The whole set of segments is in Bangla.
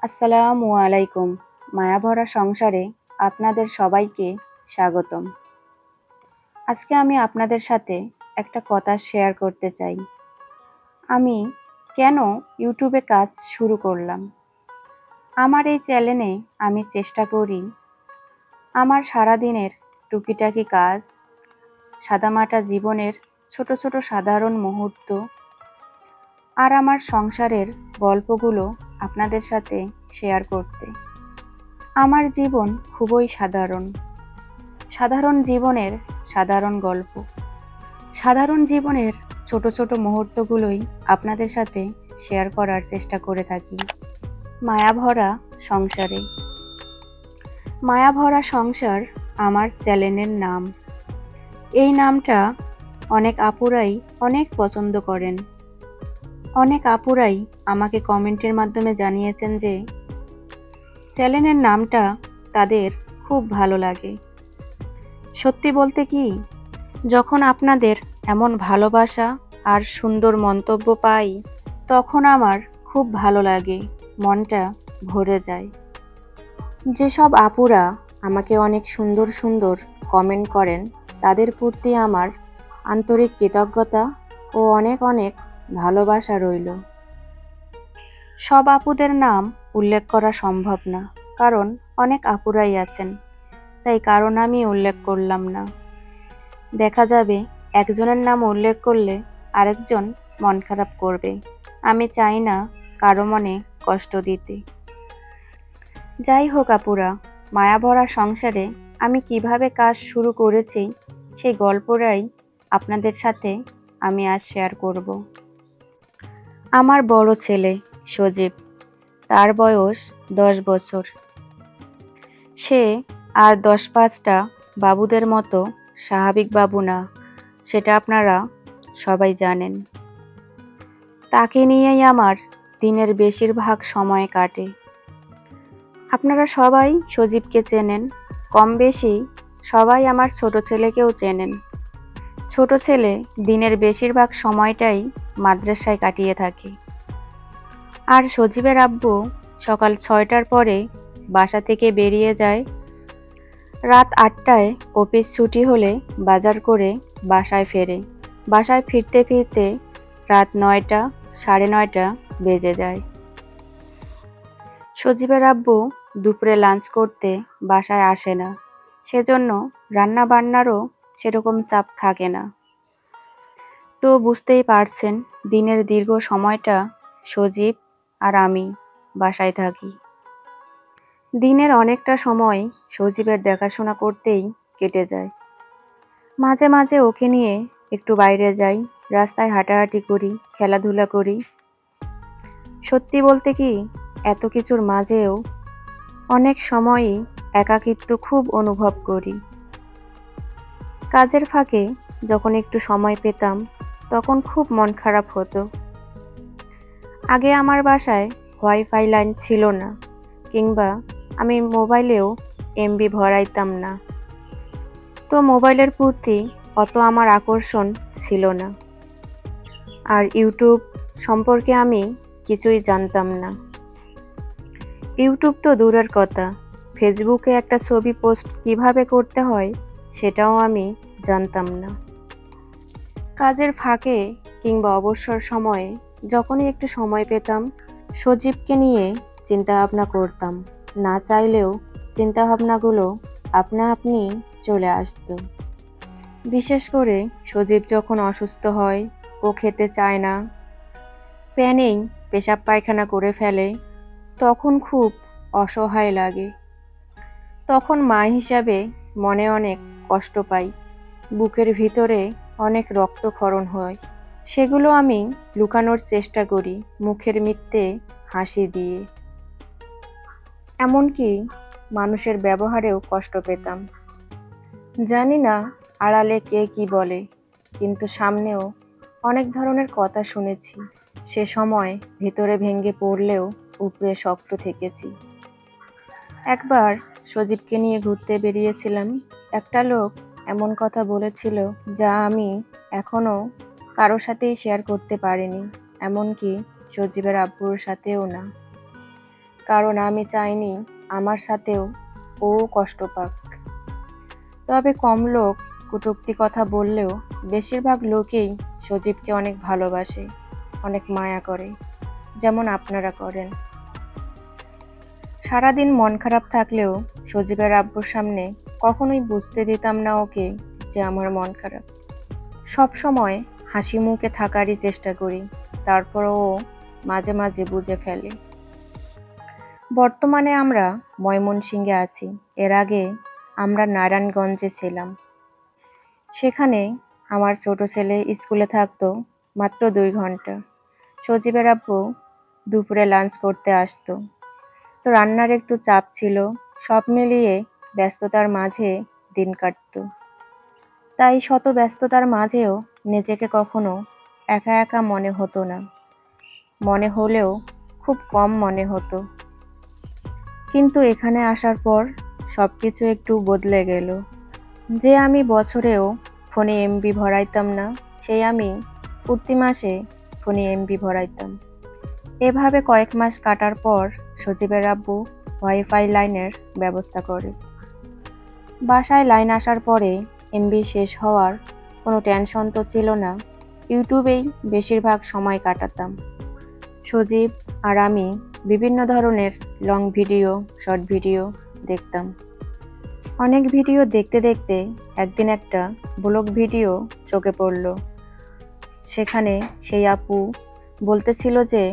আসসালামু আলাইকুম। মায়াভরা সংসারে আপনাদের সবাইকে স্বাগতম। আজকে আমি আপনাদের সাথে একটা কথা শেয়ার করতে চাই। আমি কেন ইউটিউবে কাজ শুরু করলাম। আমার এই চ্যানেলে আমি চেষ্টা করি আমার সারাদিনের টুকিটাকি কাজ, সাদামাটা জীবনের ছোট ছোট সাধারণ মুহূর্ত আর আমার সংসারের গল্পগুলো আপনাদের সাথে শেয়ার করতে। আমার জীবন খুবই সাধারণ। সাধারণ জীবনের সাধারণ গল্প, সাধারণ জীবনের ছোট ছোট মুহূর্তগুলোই আপনাদের সাথে শেয়ার করার চেষ্টা করে থাকি। মায়াভরা সংসারে। মায়াভরা সংসার আমার চ্যানেলের নাম। এই নামটা অনেক আপুরাই অনেক পছন্দ করেন। অনেক আপুরাই আমাকে কমেন্টের মাধ্যমে জানিয়েছেন যে চ্যানেলের নামটা তাদের খুব ভালো লাগে। সত্যি বলতে কি, যখন আপনাদের এমন ভালোবাসা আর সুন্দর মন্তব্য পাই, তখন আমার খুব ভালো লাগে, মনটা ভরে যায়। যেসব আপুরা আমাকে অনেক সুন্দর সুন্দর কমেন্ট করেন, তাদের প্রতি আমার আন্তরিক কৃতজ্ঞতা ও অনেক অনেক ভালোবাসা রইল। সব আপুদের নাম উল্লেখ করা সম্ভব না, কারণ অনেক আপুরাই আছেন, তাই কারণ আমি উল্লেখ করলাম না। দেখা যাবে একজনের নাম উল্লেখ করলে আরেকজন মন খারাপ করবে। আমি চাই না কারো মনে কষ্ট দিতে। যাই হোক আপুরা, মায়াভরা সংসারে আমি কিভাবে কাজ শুরু করেছি সেই গল্পটাই আপনাদের সাথে আমি আজ শেয়ার করব। আমার বড় ছেলে সজীব, তার বয়স 10 বছর। সে আর 10-5টা বাবুদের মতো স্বাভাবিক বাবু না, সেটা আপনারা সবাই জানেন। তাকে নিয়েই আমার দিনের বেশিরভাগ সময় কাটে। আপনারা সবাই সজীবকে চেনেন, কম বেশি সবাই আমার ছোট ছেলেকেও চেনেন। ছোট ছেলে দিনের বেশিরভাগ সময়টাই মাদ্রাসায় কাটিয়ে থাকে। আর সজীবের আব্বু সকাল 6টার পরে বাসা থেকে বেরিয়ে যায়। রাত 8টায় অফিস ছুটি হলে বাজার করে বাসায় ফেরে। বাসায় ফিরতে ফিরতে রাত 9টা, 9:30 বেজে যায়। সজীবের আব্বু দুপুরে লাঞ্চ করতে বাসায় আসে না, সেজন্য রান্না বান্নারও সেরকম চাপ থাকে না। তো বুঝতেই পারছেন, দিনের দীর্ঘ সময়টা সজীব আর আমি বাসায় থাকি। দিনের অনেকটা সময় সজীবের দেখাশোনা করতেই কেটে যায়। মাঝে মাঝে ওকে নিয়ে একটু বাইরে যাই, রাস্তায় হাঁটাহাঁটি করি, খেলাধুলা করি। সত্যি বলতে কি, এত কিছুর মাঝেও অনেক সময়ই একাকিত্ব খুব অনুভব করি। কাজের ফাঁকে যখন একটু সময় পেতাম, তখন খুব মন খারাপ হতো। আগে আমার বাসায় ওয়াইফাই লাইন ছিল না, কিংবা আমি মোবাইলেও এমবি ভরাইতাম না, তো মোবাইলের প্রতি অত আমার আকর্ষণ ছিল না। আর ইউটিউব সম্পর্কে আমি কিছুই জানতাম না। ইউটিউব তো দূরের কথা, ফেসবুকে একটা ছবি পোস্ট কিভাবে করতে হয় সেটাও আমি জানতাম না। কাজের ফাঁকে কিংবা অবসর সময়ে যখনই একটু সময় পেতাম, সজীবকে নিয়ে চিন্তাভাবনা করতাম। না চাইলেও চিন্তাভাবনাগুলো আপনা আপনি চলে আসতো। বিশেষ করে সজীব যখন অসুস্থ হয়, ও খেতে চায় না, প্যানেই পেশাব পায়খানা করে ফেলে, তখন খুব অসহায় লাগে। তখন মা হিসাবে মনে অনেক কষ্ট পাই, বুকের ভিতরে অনেক রক্তক্ষরণ হয়। সেগুলো আমি লুকানোর চেষ্টা করি মুখের মিথ্যে হাসি দিয়ে। এমনকি মানুষের ব্যবহারেও কষ্ট পেতাম। জানি না আড়ালে কে কি বলে, কিন্তু সামনেও অনেক ধরনের কথা শুনেছি। সে সময় ভিতরে ভেঙে পড়লেও উপরে শক্ত থেকেছি। একবার সজীবকে নিয়ে ঘুরতে বেরিয়েছিলাম। একটা লোক এমন কথা বলেছিল যা আমি এখনো কারোর সাথেই শেয়ার করতে পারিনি, এমনকি সজীবের আব্বুর সাথেও না। কারণ আমি চাইনি আমার সাথেও ও কষ্ট পাক। তবে কম লোক কটূক্তি কথা বললেও বেশিরভাগ লোকেই সজীবকে অনেক ভালোবাসে, অনেক মায়া করে, যেমন আপনারা করেন। সারাদিন মন খারাপ থাকলেও সজীবের আব্বুর সামনে কখনোই বুঝতে দিতাম না ওকে যে আমার মন খারাপ। সব সময় হাসি মুখে থাকারই চেষ্টা করি, তারপরও ও মাঝে মাঝে বুঝে ফেলে। বর্তমানে আমরা ময়মনসিংহে আছি, এর আগে আমরা নারায়ণগঞ্জে ছিলাম। সেখানে আমার ছোট ছেলে স্কুলে থাকতো মাত্র 2 ঘন্টা। সজীবের আব্বু দুপুরে লাঞ্চ করতে আসতো, তো রান্নার একটু চাপ ছিল, সব মিলিয়ে ব্যস্ততার মাঝে দিন কাটতো। তাই শত ব্যস্ততার মাঝেও নিজেকে কখনো একা একা মনে হতো না, মনে হলেও খুব কম মনে হতো। কিন্তু এখানে আসার পর সবকিছু একটু বদলে গেল। যে আমি বছরেও ফোনে এমবি ভরাইতাম না, সেই আমি প্রতি মাসে ফোনে এমবি ভরাইতাম। এভাবে কয়েক মাস কাটার পর সজীবের আব্বু ওয়াইফাই লাইনের ব্যবস্থা করে। বাসায় লাইন আসার পরে এমবি শেষ হওয়ার কোনো টেনশন তো ছিল না, ইউটিউবেই বেশিরভাগ সময় কাটাতাম। সজীব আর আমি বিভিন্ন ধরনের লং ভিডিও, শর্ট ভিডিও দেখতাম। অনেক ভিডিও দেখতে দেখতে একদিন একটা ব্লগ ভিডিও চোখে পড়ল। সেখানে সেই আপু বলতেছিল যে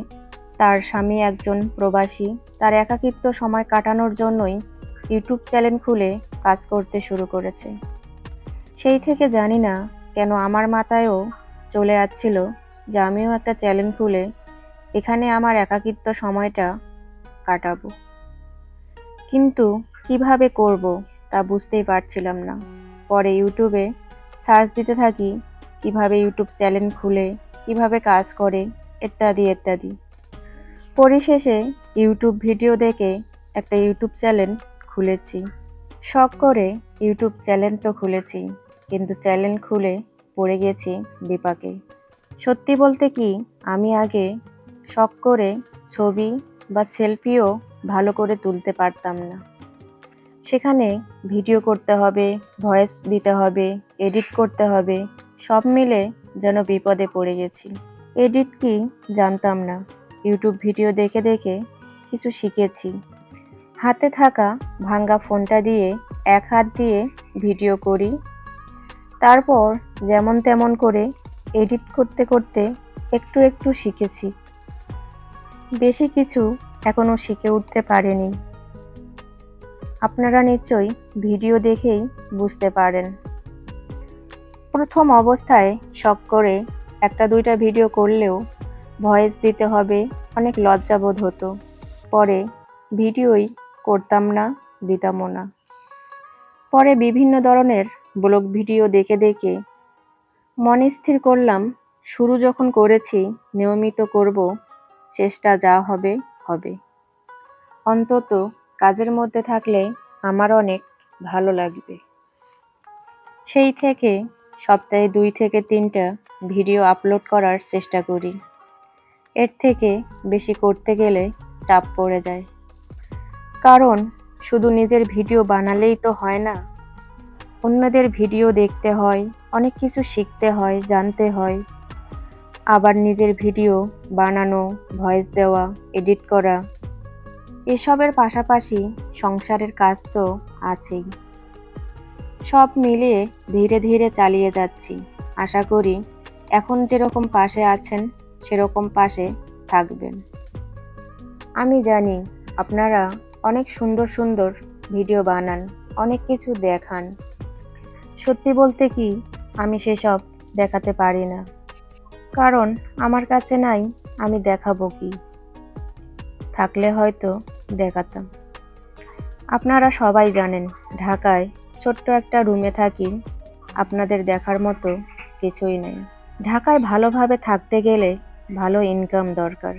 তার স্বামী একজন প্রবাসী, তার একাকিত্ব সময় কাটানোর জন্যই ইউটিউব চ্যানেল খুলে কাজ করতে শুরু করেছে। সেই থেকে জানি না কেন আমার মাথায়ও চলে আসছিল যে আমিও একটা চ্যানেল খুলে এখানে আমার একাকিত্ব সময়টা কাটাবো। কিন্তু কিভাবে করব তা বুঝতেই পারছিলাম না। পরে ইউটিউবে সার্চ দিতে থাকি, কিভাবে ইউটিউব চ্যানেল খুলে, কিভাবে কাজ করে, ইত্যাদি ইত্যাদি। পরিশেষে ইউটিউব ভিডিও দেখে একটা ইউটিউব চ্যানেল খুলেছি। শখ করে ইউটিউব চ্যানেল তো খুলেছি, কিন্তু চ্যানেল খুলে পড়ে গেছি বিপাকে। সত্যি বলতে কি, আমি আগে শখ করে ছবি বা সেলফিও ভালো করে তুলতে পারতাম না। সেখানে ভিডিও করতে হবে, ভয়েস দিতে হবে, এডিট করতে হবে, সব মিলে যেন বিপদে পড়ে গেছি। এডিট কি জানতাম না, ইউটিউব ভিডিও দেখে দেখে কিছু শিখেছি। হাতে থাকা ভাঙ্গা ফোনটা দিয়ে এক হাত দিয়ে ভিডিও করি, তারপর যেমন তেমন করে এডিট করতে করতে একটু একটু শিখেছি। বেশি কিছু এখনো শিখে উঠতে পারিনি। আপনারা নিশ্চয়ই ভিডিও দেখেই বুঝতে পারেন। প্রথম অবস্থায় শখ করে একটা দুইটা ভিডিও করলেও ভয়েস দিতে হবে, অনেক লজ্জাবোধ হতো। পরে ভিডিওই করতাম না, দিতামও না। পরে বিভিন্ন ধরনের ব্লগ ভিডিও দেখে দেখে মনে স্থির করলাম, শুরু যখন করেছি নিয়মিত করব, চেষ্টা যা হবে হবে। অন্তত কাজের মধ্যে থাকলে আমার অনেক ভালো লাগবে। সেই থেকে সপ্তাহে 2 থেকে 3টা ভিডিও আপলোড করার চেষ্টা করি। এর থেকে বেশি করতে গেলে চাপ পড়ে যায়। কারণ শুধু নিজের ভিডিও বানালেই তো হয় না, অন্যদের ভিডিও দেখতে হয়, অনেক কিছু শিখতে হয়, জানতে হয়। আবার নিজের ভিডিও বানানো, ভয়েস দেওয়া, এডিট করা, এসবের পাশাপাশি সংসারের কাজ তো আছেই। সব মিলিয়ে ধীরে ধীরে চালিয়ে যাচ্ছি। আশা করি এখন যেরকম পাশে আছেন সেরকম পাশে থাকবেন। আমি জানি আপনারা অনেক সুন্দর সুন্দর ভিডিও বানান, অনেক কিছু দেখান। সত্যি বলতে কি, আমি সেসব দেখাতে পারি না, কারণ আমার কাছে নাই, আমি দেখাবো কি? থাকলে হয়তো দেখাতাম। আপনারা সবাই জানেন ঢাকায় ছোট্ট একটা রুমে থাকি, আপনাদের দেখার মতো কিছুই নেই। ঢাকায় ভালোভাবে থাকতে গেলে ভালো ইনকাম দরকার।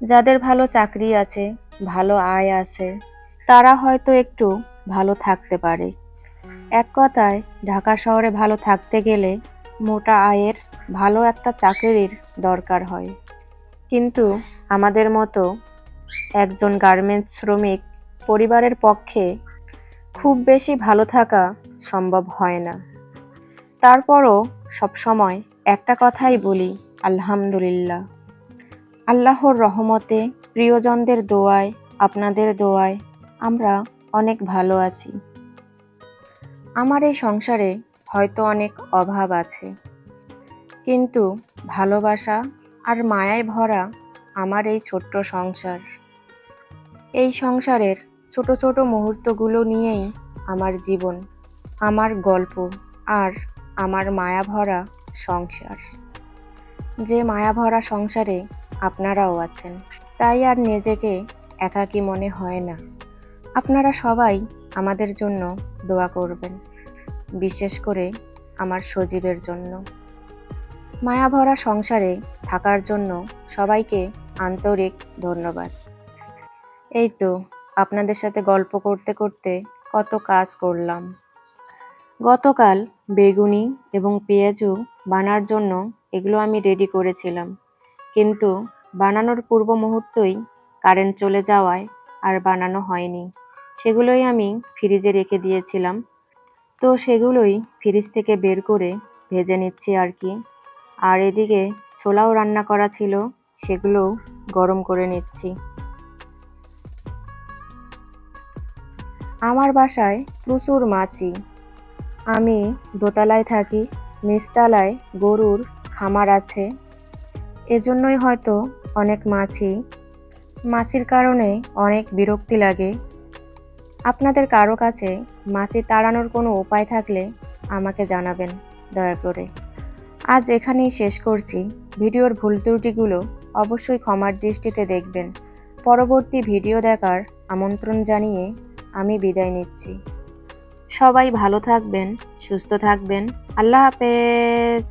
যাদের ভালো চাকরি আছে, ভালো আয় আছে, তারা হয়তো একটু ভালো থাকতে পারে। এক কথায় ঢাকা শহরে ভালো থাকতে গেলে মোটা আয়ের ভালো একটা চাকরির দরকার হয়। কিন্তু আমাদের মতো একজন গার্মেন্টস শ্রমিক পরিবারের পক্ষে খুব বেশি ভালো থাকা সম্ভব হয় না। তারপরও সবসময় একটা কথাই বলি, আলহামদুলিল্লাহ। আল্লাহর রহমতে, প্রিয়জনদের দোয়ায়, আপনাদের দোয়ায় আমরা অনেক ভালো আছি। আমার এই সংসারে হয়তো অনেক অভাব আছে, কিন্তু ভালোবাসা আর মায়ায় ভরা আমার এই ছোট্ট সংসার। এই সংসারের ছোট ছোট মুহূর্তগুলো নিয়েই আমার জীবন, আমার গল্প আর আমার মায়া ভরা সংসার। যে মায়া ভরা সংসারে আপনারাও আছেন, তাই আর নিজেকে একাকী মনে হয় না। আপনারা সবাই আমাদের জন্য দোয়া করবেন, বিশেষ করে আমার সজীবের জন্য। মায়া ভরা সংসারে থাকার জন্য সবাইকে আন্তরিক ধন্যবাদ। এই তো আপনাদের সাথে গল্প করতে করতে কত কাজ করলাম। গতকাল বেগুনি এবং পেঁয়াজু বানার জন্য এগুলো আমি রেডি করেছিলাম, কিন্তু বানানোর পূর্ব মুহূর্তেই কারেন্ট চলে যাওয়ায় আর বানানো হয়নি। সেগুলোই আমি ফ্রিজে রেখে দিয়েছিলাম, তো সেগুলোই ফ্রিজ থেকে বের করে ভেজে নিচ্ছি আর কি। আর এদিকে ছোলাও রান্না করা ছিল, সেগুলোও গরম করে নিচ্ছি। আমার বাসায় প্রচুর মাছি। আমি দোতলায় থাকি, নিচতলায় গরুর খামার আছে, এজন্যই হয়তো অনেক মাছি। মাছির কারণে অনেক বিরক্তি লাগে। আপনাদের কারো কাছে মাছি তাড়ানোর কোনো উপায় থাকলে আমাকে জানাবেন দয়া করে। আজ এখানেই শেষ করছি। ভিডিওর ভুল ত্রুটিগুলো অবশ্যই ক্ষমার দৃষ্টিতে দেখবেন। পরবর্তী ভিডিও দেখার আমন্ত্রণ জানিয়ে আমি বিদায় নিচ্ছি। সবাই ভালো থাকবেন, সুস্থ থাকবেন। আল্লাহ হাফেজ।